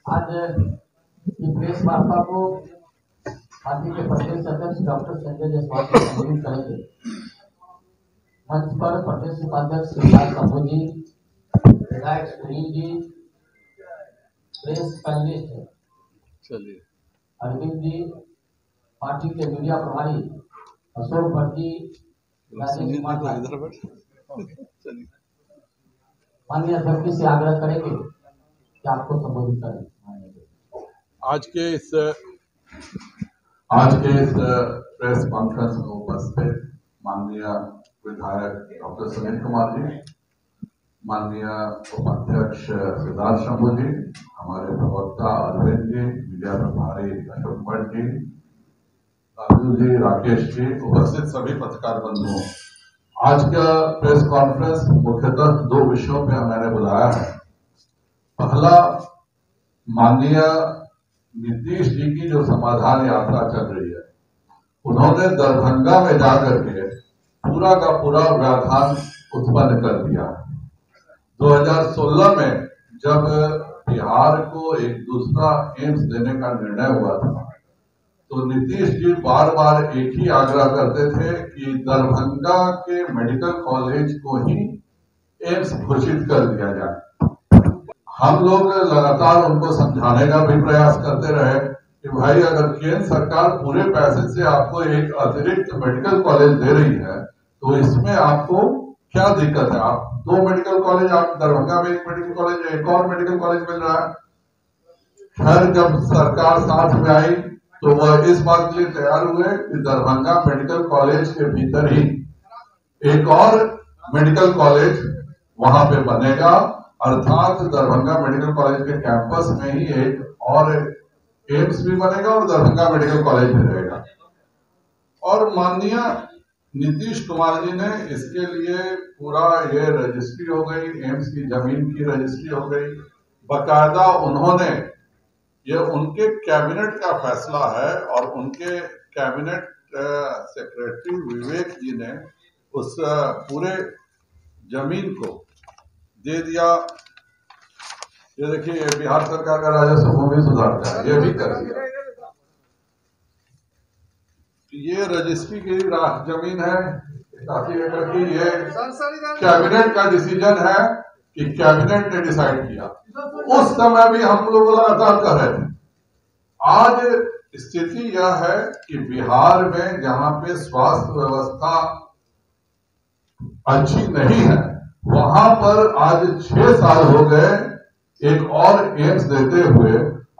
आज की प्रेस वार्ता को पार्टी के प्रदेश अध्यक्ष डॉक्टर संजय जायसवाल जी संबोधित करेंगे। मंच पर प्रदेश उपाध्यक्ष विकास शंभू जी, विधायक Sunil ji, press panelist Arvind ji, party के मीडिया प्रभारी अशोक भट्ट जी, माननीय अध्यक्ष से आग्रह करेंगे कि आपको संबोधित करें। आज के इस प्रेस कॉन्फ्रेंस में उपस्थित माननीय विधायक डॉक्टर सुनील कुमार जी, माननीय उपाध्यक्ष विकास शंभू जी, हमारे प्रवक्ता अरविंद जी, मीडिया प्रभारी अशोक भट्ट जी, राजू जी, राकेश जी, उपस्थित सभी पत्रकार बंधुओं, आज का प्रेस कॉन्फ्रेंस मुख्यतः दो विषयों पर मैंने बुलाया है। पहला, माननीय नीतीश जी की जो समाधान यात्रा चल रही है, उन्होंने दरभंगा में जाकर के पूरा का पूरा व्यवधान उत्पन्न कर दिया। 2016 में जब बिहार को एक दूसरा एम्स देने का निर्णय हुआ था, तो नीतीश जी बार बार एक ही आग्रह करते थे कि दरभंगा के मेडिकल कॉलेज को ही एम्स घोषित कर दिया जाए। हम लोग लगातार उनको समझाने का भी प्रयास करते रहे कि भाई, अगर केंद्र सरकार पूरे पैसे से आपको एक अतिरिक्त मेडिकल कॉलेज दे रही है, तो इसमें आपको क्या दिक्कत है? आप दो मेडिकल कॉलेज, आप दरभंगा में एक मेडिकल कॉलेज, एक और मेडिकल कॉलेज मिल रहा है। खैर, जब सरकार साथ में आई तो वह इस बात के लिए तैयार हुए कि दरभंगा मेडिकल कॉलेज के भीतर ही एक और मेडिकल कॉलेज वहां पे बनेगा, अर्थात दरभंगा मेडिकल कॉलेज के कैंपस में ही एक और एम्स भी बनेगा और दरभंगा मेडिकल कॉलेज भी रहेगा। और माननीय नीतीश कुमार जी ने इसके लिए पूरा ये रजिस्ट्री हो गई, एम्स की जमीन की रजिस्ट्री हो गई, बकायदा उन्होंने, ये उनके कैबिनेट का फैसला है और उनके कैबिनेट सेक्रेटरी विवेक जी ने उस पूरे जमीन को दे दिया। ये देखिए, ये बिहार सरकार का राजस्व भी सुधारता है, ये भी कर दिया। ये रजिस्ट्री की जमीन है 80 एकड़ की। ये कैबिनेट का डिसीजन है कि कैबिनेट ने डिसाइड किया। उस समय भी हम लोग लगातार कर रहे थे। आज स्थिति यह है कि बिहार में जहां पे स्वास्थ्य व्यवस्था अच्छी नहीं है, वहां पर आज 6 साल हो गए एक और एम्स देते हुए।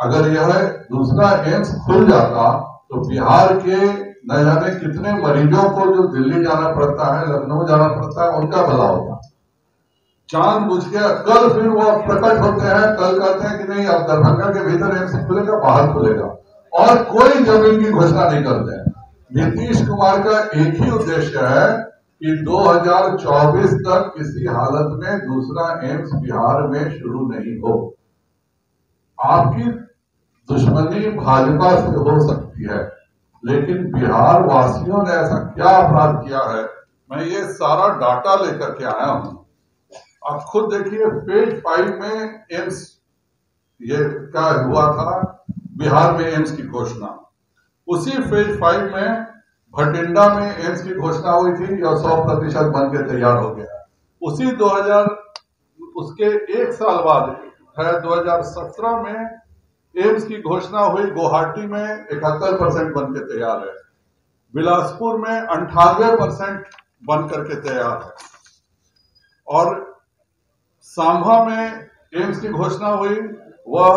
अगर यह दूसरा एम्स खुल जाता तो बिहार के न जाने कितने मरीजों को जो दिल्ली जाना पड़ता है, लखनऊ जाना पड़ता है, उनका भला होता। जानबूझ के कल फिर वो प्रकट होते हैं, कल कहते हैं कि नहीं, अब दरभंगा के भीतर एम्स खुलेगा, बाहर खुलेगा, और कोई जमीन की घोषणा नहीं करते हैं। नीतीश कुमार का एक ही उद्देश्य है कि 2024 तक किसी हालत में दूसरा एम्स बिहार में शुरू नहीं हो। आपकी दुश्मनी भाजपा से हो सकती है, लेकिन बिहार वासियों ने ऐसा क्या अपराध किया है, मैं ये सारा डाटा लेकर के आया हूं। आप खुद देखिए, फेज 5 में एम्स ये क्या हुआ था, बिहार में एम्स की घोषणा। उसी फेज 5 में भटिंडा में एम्स की घोषणा हुई थी, यह 100% बन के तैयार हो गया। उसी 2000 उसके एक साल बाद है 2017 में एम्स की घोषणा हुई, गुवाहाटी में 71% बन के तैयार है, बिलासपुर में 98% बन करके तैयार है, और सांभा में एम्स की घोषणा हुई, वह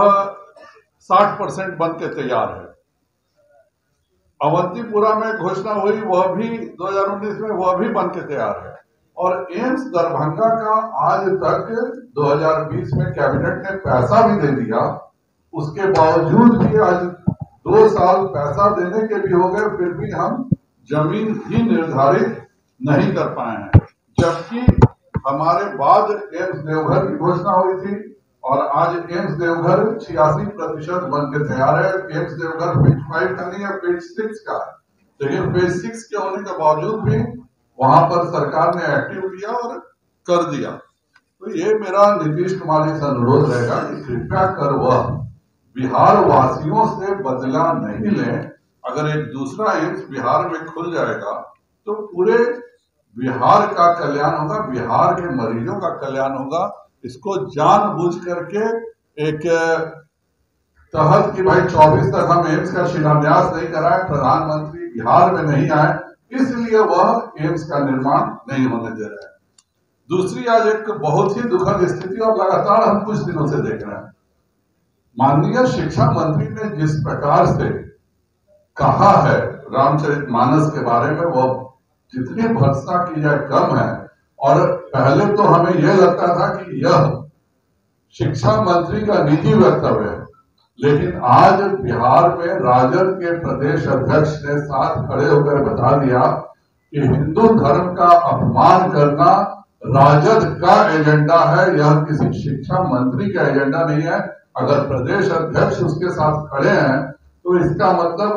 60% बन के तैयार है। अवंतीपुरा में घोषणा हुई, वह भी 2019 में वह भी बन के तैयार है। और एम्स दरभंगा का आज तक 2020 में कैबिनेट ने पैसा भी दे दिया, उसके बावजूद भी आज 2 साल पैसा देने के भी हो गए, फिर भी हम जमीन ही निर्धारित नहीं कर पाए हैं। जबकि हमारे बाद एम्स देवघर की घोषणा हुई थी और आज एम्स देवघर 86% बन के तैयार है। एम्स देवघर फेज 5 का नहीं है, फेज 6 का है, लेकिन फेज 6 के होने के बावजूद भी वहां पर सरकार ने एक्टिव किया और कर दिया। तो ये मेरा नीतीश कुमार जी से अनुरोध रहेगा कि कृपया कर वह बिहार वासियों से बदला नहीं लें। अगर एक दूसरा एम्स बिहार में खुल जाएगा तो पूरे बिहार का कल्याण होगा, बिहार के मरीजों का कल्याण होगा। इसको जानबूझ करके एक तहत कि भाई 24 तक हम एम्स का शिलान्यास नहीं कराए, प्रधानमंत्री बिहार में नहीं आए, इसलिए वह एम्स का निर्माण नहीं होने दे रहा है। दूसरी आज एक बहुत ही दुखद स्थिति और लगातार हम कुछ दिनों से देख रहे हैं। माननीय शिक्षा मंत्री ने जिस प्रकार से कहा है रामचरितमानस के बारे में, वह जितनी भर्त्सना की जाए कम है। और पहले तो हमें यह लगता था कि यह शिक्षा मंत्री का निजी वक्तव्य है, लेकिन आज बिहार में राजद के प्रदेश अध्यक्ष ने साथ खड़े होकर बता दिया कि हिंदू धर्म का अपमान करना राजद का एजेंडा है, यह किसी शिक्षा मंत्री का एजेंडा नहीं है। अगर प्रदेश अध्यक्ष उसके साथ खड़े हैं तो इसका मतलब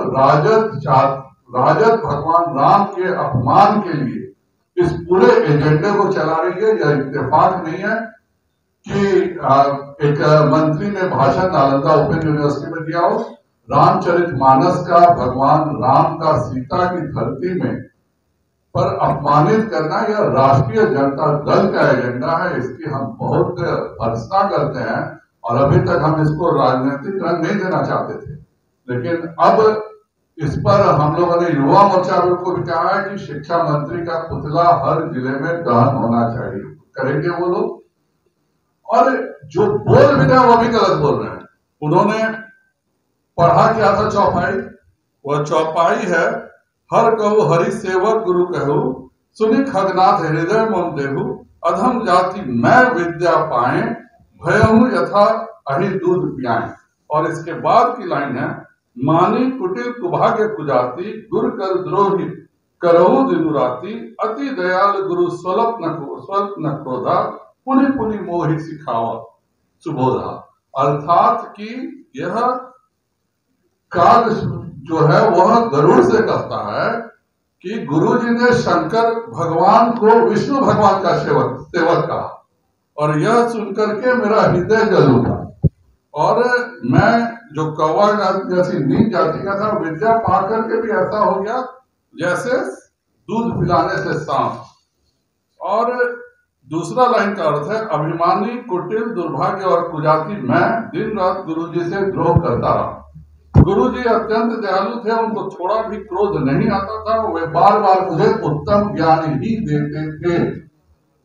राजद भगवान राम के अपमान के लिए इस पूरे एजेंडे को चला रही है। यह इत्तेफाक नहीं है कि एक मंत्री ने भाषण नालंदा ओपन यूनिवर्सिटी में दिया हो, रामचरितमानस का भगवान राम का सीता की धरती में पर अपमानित करना यह राष्ट्रीय जनता दल का एजेंडा है। इसकी हम बहुत भर्त्सना करते हैं और अभी तक हम इसको राजनीतिक रंग नहीं देना चाहते थे, लेकिन अब इस पर हम लोगों ने युवा मोर्चा को भी कहा है कि शिक्षा मंत्री का पुतला हर जिले में दहन होना चाहिए। करेंगे वो लोग, और जो बोल भी रहे वो भी गलत बोल रहे हैं। उन्होंने पढ़ा क्या था चौपाई, वह चौपाई है, हर कहू हरि सेवक गुरु कहू, सुनि खगनाथ हृदय मम देहु, अधम जाति मैं विद्या पाए, भयहु यथा अहि दूध पियाए। और इसके बाद की लाइन है, मानी कुटिल कुभाग्य कुजाति, गुरु कर द्रोही करहु दिनु राति, अति दयाल गुरु स्वल्प न क्रोधा, पुनि पुनि मोहि सिखावा सुबोधा। अर्थात कि यह काग जो है वह गरुड़ से कहता है कि गुरुजी ने शंकर भगवान को विष्णु भगवान का सेवक कहा, और यह सुनकर के मेरा हृदय जल उठा। और मैं जो कौवा जैसी नीच जाति का था, विद्या पा करके भी ऐसा हो गया जैसे दूध पिलाने से सांप। और दूसरा लाइन का अर्थ है, अभिमानी कुटिल दुर्भाग्य और कुजाति मैं दिन रात गुरुजी से द्रोह करता रहा। गुरुजी अत्यंत दयालु थे, उनको थोड़ा भी क्रोध नहीं आता था, वे बार बार मुझे उत्तम ज्ञान ही देते थे।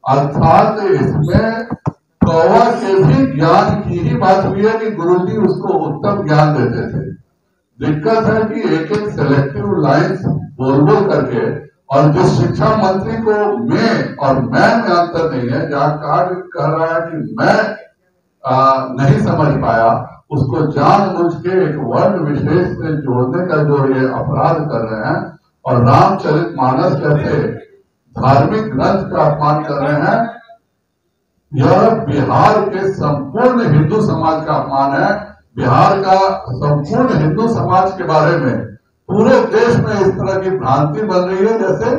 अर्थात इसमें कौवा के भी ज्ञान की ही बात हुई है कि गुरुजी उसको उत्तम ज्ञान देते थे। दिक्कत है कि एक एक सेलेक्टिव लाइन्स बोल बोल करके, और जिस शिक्षा मंत्री को मैं और मैं में अंतर नहीं है, जहां कार्य कह रहा है कि मैं नहीं समझ पाया, उसको जानबूझ के एक वर्ण विशेष से जोड़ने का जो ये अपराध कर रहे हैं, और रामचरितमानस जैसे धार्मिक ग्रंथ का अपमान कर रहे हैं, यह बिहार के संपूर्ण हिंदू समाज का अपमान है। बिहार का संपूर्ण हिंदू समाज के बारे में पूरे देश में इस तरह की भ्रांति बन रही है जैसे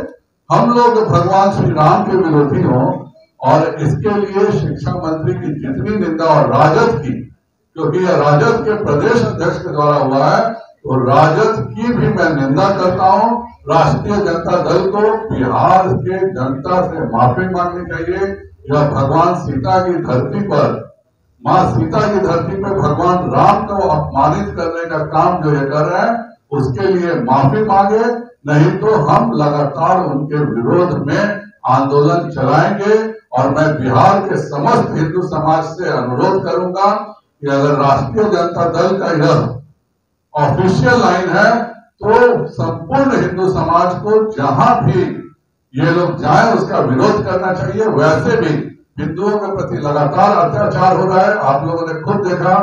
हम लोग भगवान श्री राम के विरोधी हों। और इसके लिए शिक्षा मंत्री की जितनी निंदा, और राजद की, क्योंकि यह राजद के प्रदेश अध्यक्ष के द्वारा हुआ है, तो राजद की भी मैं निंदा करता हूं। राष्ट्रीय जनता दल को बिहार के जनता से माफी मांगनी चाहिए। यह भगवान सीता की धरती पर, मां सीता की धरती पर भगवान राम को अपमानित करने का काम जो ये कर रहे हैं, उसके लिए माफी मांगे, नहीं तो हम लगातार उनके विरोध में आंदोलन चलाएंगे। और मैं बिहार के समस्त हिंदू समाज से अनुरोध करूंगा कि अगर राष्ट्रीय जनता दल का यह ऑफिशियल लाइन है, तो संपूर्ण हिंदू समाज को जहां भी ये लोग जाएं उसका विरोध करना चाहिए। वैसे भी हिंदुओं के प्रति लगातार अत्याचार हो रहा है, आप लोगों ने खुद देखा।